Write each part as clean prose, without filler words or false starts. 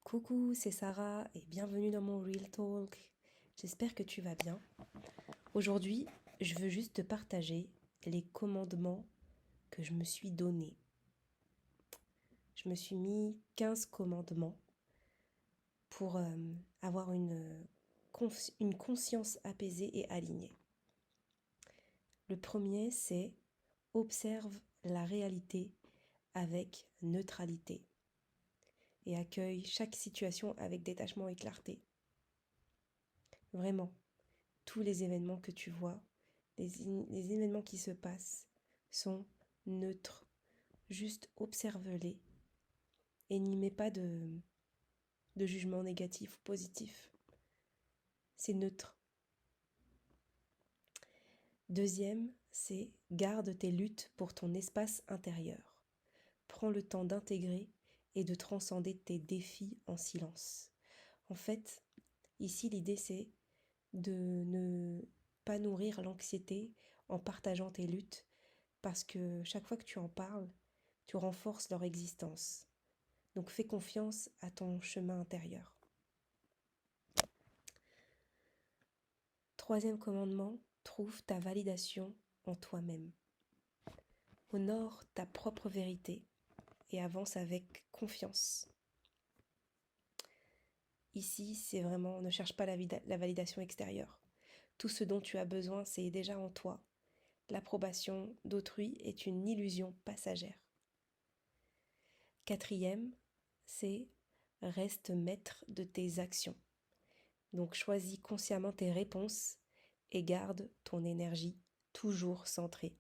Coucou, c'est Sarah et bienvenue dans mon Real Talk. J'espère que tu vas bien. Aujourd'hui, je veux juste te partager les commandements que je me suis donnés. Je me suis mis 15 commandements pour avoir une conscience apaisée et alignée. Le premier, c'est observe la réalité avec neutralité et accueille chaque situation avec détachement et clarté. Vraiment, tous les événements que tu vois, les événements qui se passent sont neutres. Juste observe-les et n'y mets pas de jugement négatif ou positif. C'est neutre. Deuxième, c'est garde tes luttes pour ton espace intérieur. Prends le temps d'intégrer et de transcender tes défis en silence. En fait, ici l'idée c'est de ne pas nourrir l'anxiété en partageant tes luttes, parce que chaque fois que tu en parles, tu renforces leur existence. Donc fais confiance à ton chemin intérieur. Troisième commandement, trouve ta validation en toi-même. Honore ta propre vérité et avance avec confiance. Ici, c'est vraiment, ne cherche pas la validation extérieure. Tout ce dont tu as besoin, c'est déjà en toi. L'approbation d'autrui est une illusion passagère. Quatrième, c'est reste maître de tes actions. Donc choisis consciemment tes réponses et garde ton énergie toujours centrée.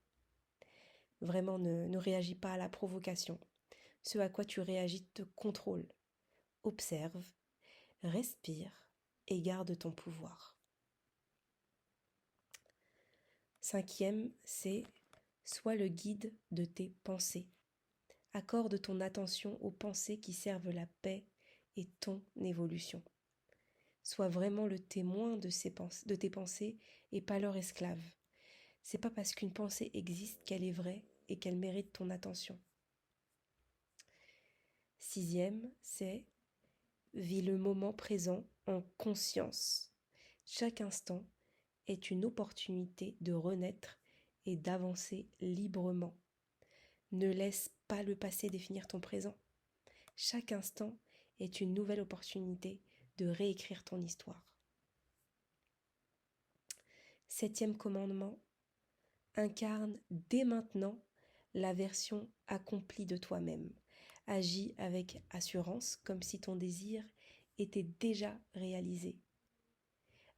Vraiment, ne réagis pas à la provocation. Ce à quoi tu réagis te contrôle. Observe, respire et garde ton pouvoir. Cinquième, c'est sois le guide de tes pensées. Accorde ton attention aux pensées qui servent la paix et ton évolution. Sois vraiment le témoin de tes pensées et pas leur esclave. C'est pas parce qu'une pensée existe qu'elle est vraie et qu'elle mérite ton attention. Sixième, c'est vis le moment présent en conscience. Chaque instant est une opportunité de renaître et d'avancer librement. Ne laisse pas le passé définir ton présent. Chaque instant est une nouvelle opportunité de réécrire ton histoire. Septième commandement, incarne dès maintenant la version accomplie de toi-même. Agis avec assurance comme si ton désir était déjà réalisé.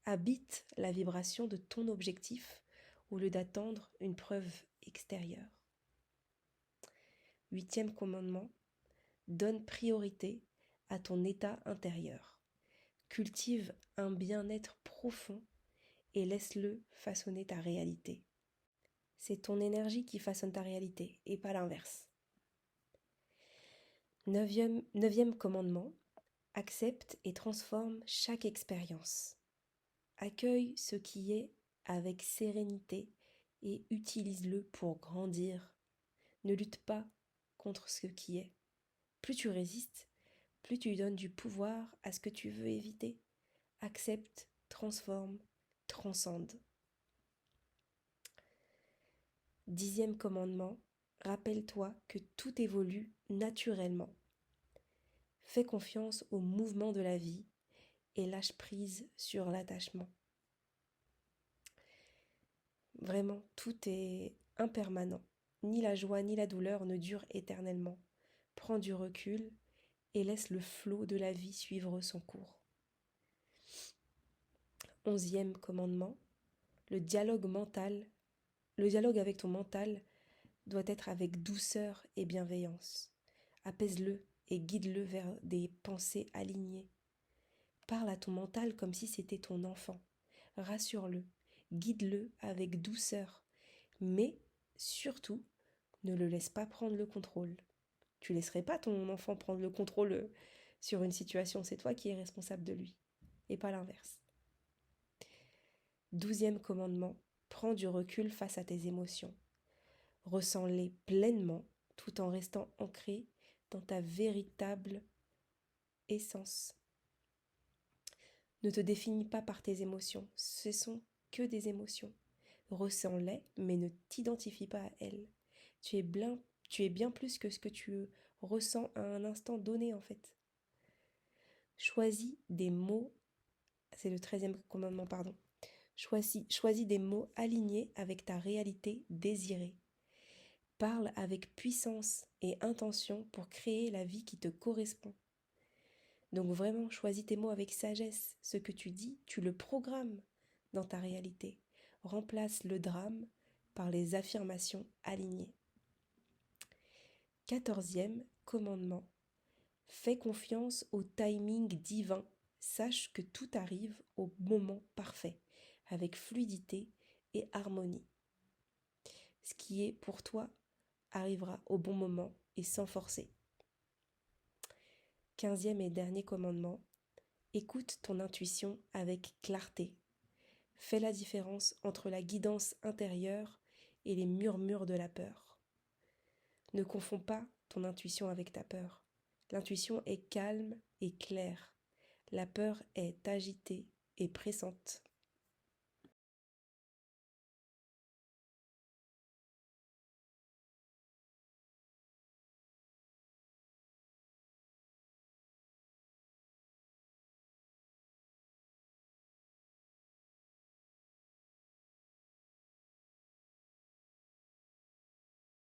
Habite la vibration de ton objectif au lieu d'attendre une preuve extérieure. Huitième commandement, donne priorité à ton état intérieur. Cultive un bien-être profond et laisse-le façonner ta réalité. C'est ton énergie qui façonne ta réalité et pas l'inverse. Neuvième commandement, accepte et transforme chaque expérience. Accueille ce qui est avec sérénité et utilise-le pour grandir. Ne lutte pas contre ce qui est. Plus tu résistes, plus tu donnes du pouvoir à ce que tu veux éviter. Accepte, transforme, transcende. Dixième commandement, rappelle-toi que tout évolue naturellement. Fais confiance au mouvement de la vie et lâche prise sur l'attachement. Vraiment, tout est impermanent. Ni la joie ni la douleur ne durent éternellement. Prends du recul et laisse le flot de la vie suivre son cours. 11e commandement, le dialogue avec ton mental doit être avec douceur et bienveillance. Apaise-le et guide-le vers des pensées alignées. Parle à ton mental comme si c'était ton enfant. Rassure-le, guide-le avec douceur, mais surtout, ne le laisse pas prendre le contrôle. Tu laisserais pas ton enfant prendre le contrôle sur une situation, c'est toi qui es responsable de lui, et pas l'inverse. 12e commandement, prends du recul face à tes émotions. Ressens-les pleinement tout en restant ancré dans ta véritable essence. Ne te définis pas par tes émotions, ce sont que des émotions. Ressens-les, mais ne t'identifie pas à elles. Tu es bien plus que ce que tu ressens à un instant donné en fait. Choisis des mots, c'est le 13e commandement, pardon. Choisis des mots alignés avec ta réalité désirée. Parle avec puissance et intention pour créer la vie qui te correspond. Donc vraiment, choisis tes mots avec sagesse. Ce que tu dis, tu le programmes dans ta réalité. Remplace le drame par les affirmations alignées. 14e commandement. Fais confiance au timing divin. Sache que tout arrive au moment parfait, avec fluidité et harmonie. Ce qui est pour toi arrivera au bon moment et sans forcer. 15e et dernier commandement. Écoute ton intuition avec clarté. Fais la différence entre la guidance intérieure et les murmures de la peur. Ne confonds pas ton intuition avec ta peur. L'intuition est calme et claire. La peur est agitée et pressante.